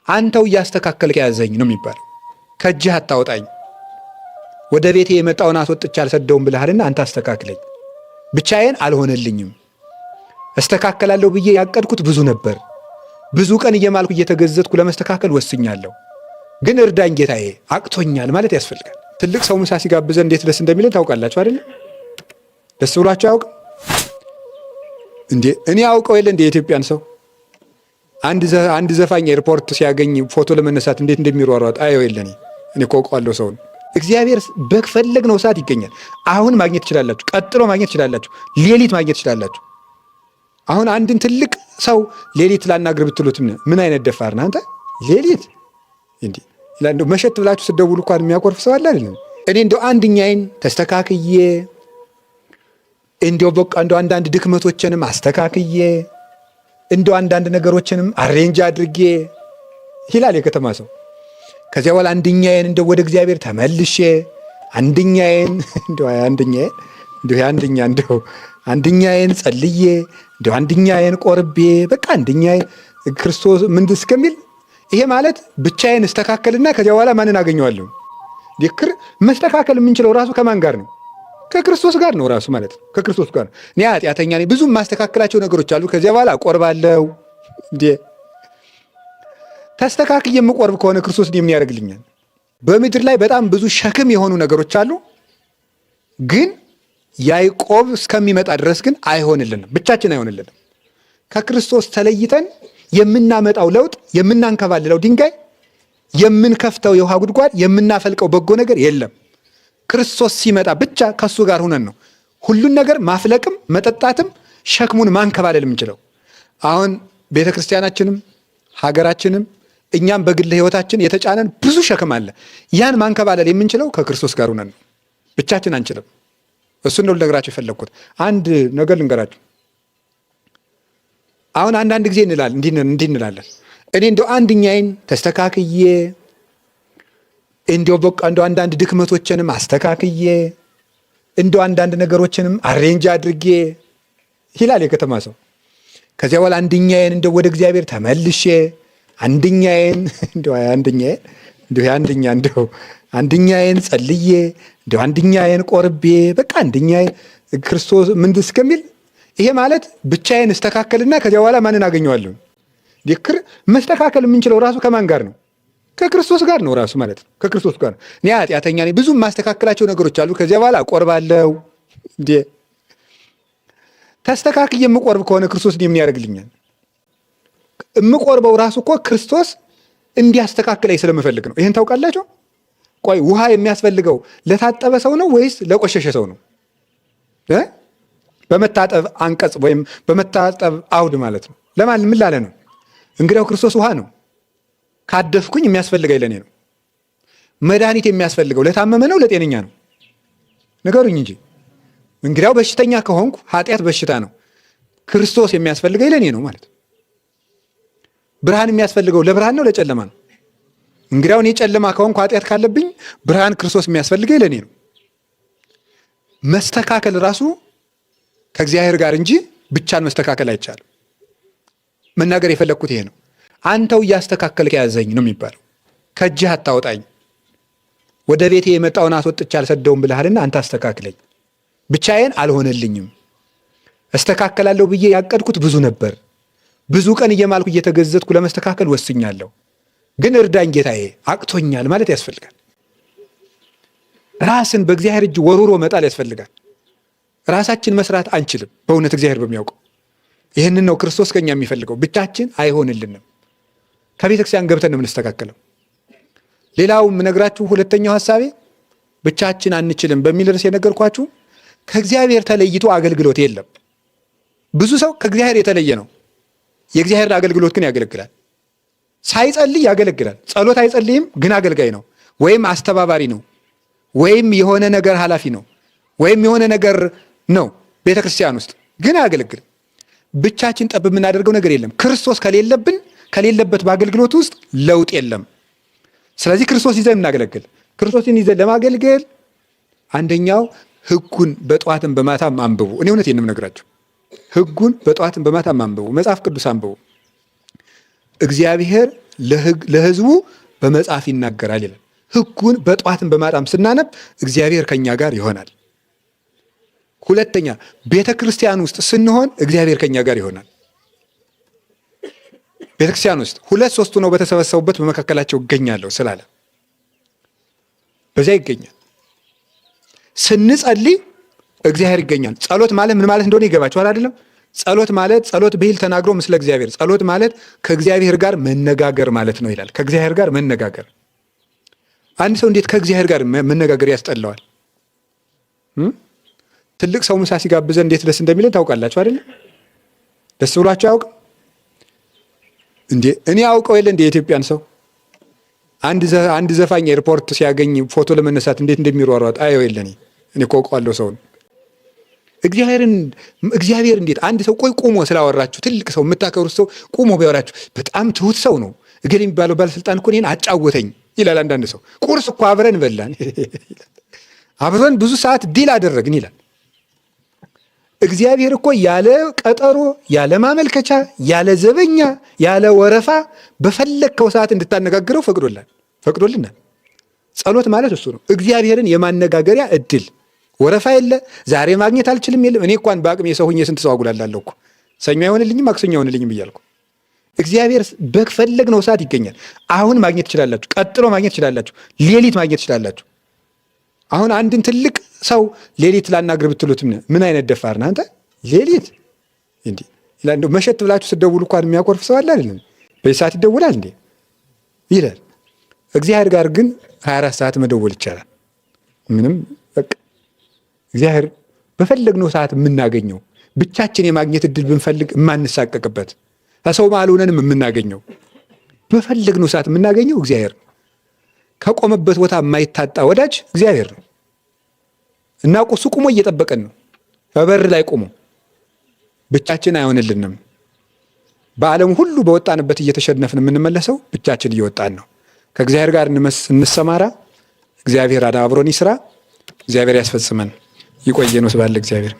አንተው እያስተካከልክ ያዘኝ ነው የሚባለው። ከእጅህ አታውጣኝ፣ ወደ ቤቴ የመጣውን አስወጥቼ አልሰደውም ብለሃልና አንተ አስተካክለኝ። ብቻዬን አልሆነልኝም። እስተካከላለሁ ብዬ ያቀድኩት ብዙ ነበር። ብዙ ቀን እየማልኩ እየተገዘትኩ ለመስተካከል ወስኛለሁ። ግን እርዳኝ ጌታዬ፣ አቅቶኛል ማለት ያስፈልጋል። ትልቅ ሰው ምሳ ሲጋብዘን እንዴት ደስ እንደሚለን ታውቃላችሁ አይደል? ደስ ብሏችሁ አያውቅም እንዴ? እኔ አውቀው የለ እንዴ የኢትዮጵያን ሰው አንድ ዘፋኝ ኤርፖርት ሲያገኝ ፎቶ ለመነሳት እንዴት እንደሚሯሯጥ አየው የለ? እኔ እኮ አውቀዋለሁ ሰውን። እግዚአብሔር በፈለግነው ሰዓት ይገኛል። አሁን ማግኘት ትችላላችሁ፣ ቀጥሎ ማግኘት ትችላላችሁ፣ ሌሊት ማግኘት ትችላላችሁ። አሁን አንድን ትልቅ ሰው ሌሊት ላናግር ብትሉት ምን አይነት ደፋር ነህ አንተ ሌሊት እንዴ? እንደው መሸት ብላችሁ ስትደውሉ እንኳን የሚያኮርፍ ሰው አለ አይደል? እኔ እንደው አንድኛዬን ተስተካክዬ እንደው በቃ እንደው አንዳንድ ድክመቶችንም አስተካክዬ እንደው አንዳንድ ነገሮችንም አሬንጅ አድርጌ ይላል የከተማ ሰው። ከዚያ በኋላ አንድኛዬን እንደው ወደ እግዚአብሔር ተመልሼ አንድኛዬን ጸልዬ እንደው አንድኛዬን ቆርቤ በቃ አንድኛዬን ክርስቶስ ምንድን እስከሚል ይሄ ማለት ብቻዬን እስተካከልና ከዚያ በኋላ ማንን አገኘዋለሁ? መስተካከል የምንችለው ራሱ ከማን ጋር ነው? ከክርስቶስ ጋር ነው ራሱ ማለት ነው። ከክርስቶስ ጋር ነው። እኔ ኃጢአተኛ ነኝ፣ ብዙ ማስተካከላቸው ነገሮች አሉ። ከዚያ በኋላ እቆርባለሁ። እንዴ ተስተካክዬ የምቆርብ ከሆነ ክርስቶስ ምን ያደርግልኛል? በምድር ላይ በጣም ብዙ ሸክም የሆኑ ነገሮች አሉ። ግን ያዕቆብ እስከሚመጣ ድረስ ግን አይሆንልንም፣ ብቻችን አይሆንልንም። ከክርስቶስ ተለይተን የምናመጣው ለውጥ፣ የምናንከባልለው ድንጋይ፣ የምንከፍተው የውሃ ጉድጓድ፣ የምናፈልቀው በጎ ነገር የለም። ክርስቶስ ሲመጣ ብቻ ከሱ ጋር ሁነን ነው ሁሉን ነገር ማፍለቅም መጠጣትም ሸክሙን ማንከባለል የምንችለው። አሁን ቤተ ክርስቲያናችንም ሀገራችንም እኛም በግል ሕይወታችን የተጫነን ብዙ ሸክም አለ። ያን ማንከባለል የምንችለው ከክርስቶስ ጋር ሁነን ነው፣ ብቻችን አንችልም። እሱን ነው ልነግራችሁ የፈለግኩት። አንድ ነገር ልንገራችሁ። አሁን አንዳንድ ጊዜ እንዲህ እንላለን። እኔ እንደው አንድኛዬን ተስተካክዬ እንደው በቃ እንደው አንዳንድ ድክመቶችንም አስተካክዬ እንደው አንዳንድ ነገሮችንም አሬንጅ አድርጌ ይላል የከተማ ሰው። ከዚያ በኋላ አንድኛዬን እንደው ወደ እግዚአብሔር ተመልሼ አንድኛዬን ጸልዬ እንደው አንድኛዬን ቆርቤ በቃ አንድኛዬን ክርስቶስ ምንድን እስከሚል ይሄ ማለት ብቻዬን እስተካከልና ከዚያ በኋላ ማንን አገኘዋለሁ? መስተካከል የምንችለው ራሱ ከማን ጋር ነው? ከክርስቶስ ጋር ነው ራሱ ማለት ነው። ከክርስቶስ ጋር ነው። እኔ ኃጢአተኛ ነኝ፣ ብዙ ማስተካከላቸው ነገሮች አሉ። ከዚያ በኋላ እቆርባለሁ። እንዴ ተስተካክዬ የምቆርብ ከሆነ ክርስቶስ ምን ያደርግልኛል? የምቆርበው ራሱ እኮ ክርስቶስ እንዲያስተካክለኝ ስለምፈልግ ነው። ይህን ታውቃላችሁ? ቆይ ውሃ የሚያስፈልገው ለታጠበ ሰው ነው ወይስ ለቆሸሸ ሰው ነው? በመታጠብ አንቀጽ ወይም በመታጠብ አውድ ማለት ነው። ለማን ምን ላለ ነው? እንግዲያው ክርስቶስ ውሃ ነው። ካደፍኩኝ የሚያስፈልገኝ ለእኔ ነው። መድኃኒት የሚያስፈልገው ለታመመ ነው ለጤነኛ ነው? ንገሩኝ እንጂ። እንግዲያው በሽተኛ ከሆንኩ ኃጢአት በሽታ ነው። ክርስቶስ የሚያስፈልገኝ ለእኔ ነው ማለት ነው። ብርሃን የሚያስፈልገው ለብርሃን ነው ለጨለማ ነው? እንግዲያው እኔ ጨለማ ከሆንኩ ኃጢአት ካለብኝ ብርሃን ክርስቶስ የሚያስፈልገኝ ለእኔ ነው። መስተካከል ራሱ ከእግዚአብሔር ጋር እንጂ ብቻን መስተካከል አይቻልም። መናገር የፈለግኩት ይሄ ነው። አንተው እያስተካከልክ ያዘኝ ነው የሚባለው። ከእጅህ አታውጣኝ፣ ወደ ቤቴ የመጣውን አስወጥቼ አልሰደውም ብለሃልና አንተ አስተካክለኝ። ብቻዬን አልሆነልኝም። እስተካከላለሁ ብዬ ያቀድኩት ብዙ ነበር። ብዙ ቀን እየማልኩ እየተገዘትኩ ለመስተካከል ወስኛለሁ። ግን እርዳኝ ጌታዬ፣ አቅቶኛል ማለት ያስፈልጋል። ራስን በእግዚአብሔር እጅ ወሩሮ መጣል ያስፈልጋል። ራሳችን መስራት አንችልም። በእውነት እግዚአብሔር በሚያውቀው ይህንን ነው ክርስቶስ ከኛ የሚፈልገው። ብቻችን አይሆንልንም። ከቤተ ክርስቲያን ገብተን ነው የምንስተካከለው። ሌላው የምነግራችሁ ሁለተኛው ሀሳቤ ብቻችን አንችልም በሚል ርዕስ የነገርኳችሁ ከእግዚአብሔር ተለይቶ አገልግሎት የለም። ብዙ ሰው ከእግዚአብሔር የተለየ ነው። የእግዚአብሔርን አገልግሎት ግን ያገለግላል። ሳይጸልይ ያገለግላል። ጸሎት አይጸልይም፣ ግን አገልጋይ ነው። ወይም አስተባባሪ ነው፣ ወይም የሆነ ነገር ኃላፊ ነው፣ ወይም የሆነ ነገር ነው ቤተ ክርስቲያን ውስጥ ግን አያገለግልም። ብቻችን ጠብ የምናደርገው ነገር የለም። ክርስቶስ ከሌለበት በአገልግሎት ውስጥ ለውጥ የለም። ስለዚህ ክርስቶስ ይዘን እናገለግል። ክርስቶስን ይዘን ለማገልገል አንደኛው ሕጉን በጠዋትም በማታም አንብቡ። እኔ እውነቴን ነው የምነግራችሁ። ሕጉን በጠዋትም በማታም አንብቡ። መጽሐፍ ቅዱስ አንብቡ። እግዚአብሔር ለሕዝቡ በመጽሐፍ ይናገራል ይላል። ሕጉን በጧትም በማጣም ስናነብ እግዚአብሔር ከኛ ጋር ይሆናል። ሁለተኛ ቤተ ክርስቲያን ውስጥ ስንሆን እግዚአብሔር ከኛ ጋር ይሆናል። ቤተ ክርስቲያን ውስጥ 2-3 ነው በተሰበሰቡበት በመካከላቸው እገኛለሁ ስላለ በዚያ ይገኛል። ስንጸልይ እግዚአብሔር ይገኛል። ጸሎት ማለት ምን ማለት እንደሆነ ይገባችኋል አይደለም? ጸሎት ማለት ጸሎት ብሂል ተናግሮ ምስለ እግዚአብሔር፣ ጸሎት ማለት ከእግዚአብሔር ጋር መነጋገር ማለት ነው ይላል። ከእግዚአብሔር ጋር መነጋገር። አንድ ሰው እንዴት ከእግዚአብሔር ጋር መነጋገር ያስጠላዋል? ትልቅ ሰው ምሳ ሲጋብዘን እንዴት ደስ እንደሚለን ታውቃላችሁ አይደለም? ደስ ብሏችሁ አያውቅም እንዴ? እኔ አውቀው የለ እንዴ የኢትዮጵያን ሰው አንድ ዘፋኝ ኤርፖርት ሲያገኝ ፎቶ ለመነሳት እንዴት እንደሚሯሯጥ አየው የለ እኔ እኮ አውቀዋለሁ ሰውን። እግዚአብሔር እንዴት አንድ ሰው ቆሞ ስላወራችሁ ትልቅ ሰው የምታከብሩት ሰው ቆሞ ቢያወራችሁ በጣም ትሁት ሰው ነው እገሌ የሚባለው ባለስልጣን እኮ እኔን አጫወተኝ ይላል። አንዳንድ ሰው ቁርስ እኮ አብረን በላን አብረን ብዙ ሰዓት ዲል አደረግን ይላል። እግዚአብሔር እኮ ያለ ቀጠሮ፣ ያለ ማመልከቻ፣ ያለ ዘበኛ፣ ያለ ወረፋ በፈለግከው ሰዓት እንድታነጋግረው ፈቅዶልናል። ጸሎት ማለት እሱ ነው። እግዚአብሔርን የማነጋገሪያ እድል። ወረፋ የለ፣ ዛሬ ማግኘት አልችልም የለም። እኔ እንኳን በአቅሜ የሰው ሁኜ ስንት ሰው አጉላላለሁ እኮ ሰኞ አይሆንልኝም ማክሰኞ አይሆንልኝም እያልኩ። እግዚአብሔር በፈለግነው ሰዓት ይገኛል። አሁን ማግኘት ትችላላችሁ፣ ቀጥሎ ማግኘት ትችላላችሁ፣ ሌሊት ማግኘት ትችላላችሁ። አሁን አንድን ትልቅ ሰው ሌሊት ላናግር ብትሉት ምን አይነት ደፋር ነህ አንተ ሌሊት እንዴ ይላል። እንደው መሸት ብላችሁ ስትደውሉ እንኳን የሚያኮርፍ ሰው አለ አይደል? በዚህ ሰዓት ይደውላል እንዴ ይላል። እግዚአብሔር ጋር ግን 24 ሰዓት መደወል ይቻላል። ምንም በቃ እግዚአብሔር በፈለግነው ሰዓት የምናገኘው፣ ብቻችን የማግኘት እድል ብንፈልግ የማንሳቀቅበት፣ ከሰው መሃል ሆነንም የምናገኘው፣ በፈለግነው ሰዓት የምናገኘው እግዚአብሔር ነው። ከቆመበት ቦታ የማይታጣ ወዳጅ እግዚአብሔር ነው እና እሱ ቁሞ እየጠበቀን ነው። በበር ላይ ቁሞ ብቻችን አይሆንልንም። በዓለም ሁሉ በወጣንበት እየተሸነፍን የምንመለሰው ብቻችን እየወጣን ነው። ከእግዚአብሔር ጋር እንሰማራ። እግዚአብሔር አብሮን ይስራ። እግዚአብሔር ያስፈጽመን። ይቆየን። ስብሐት ለእግዚአብሔር።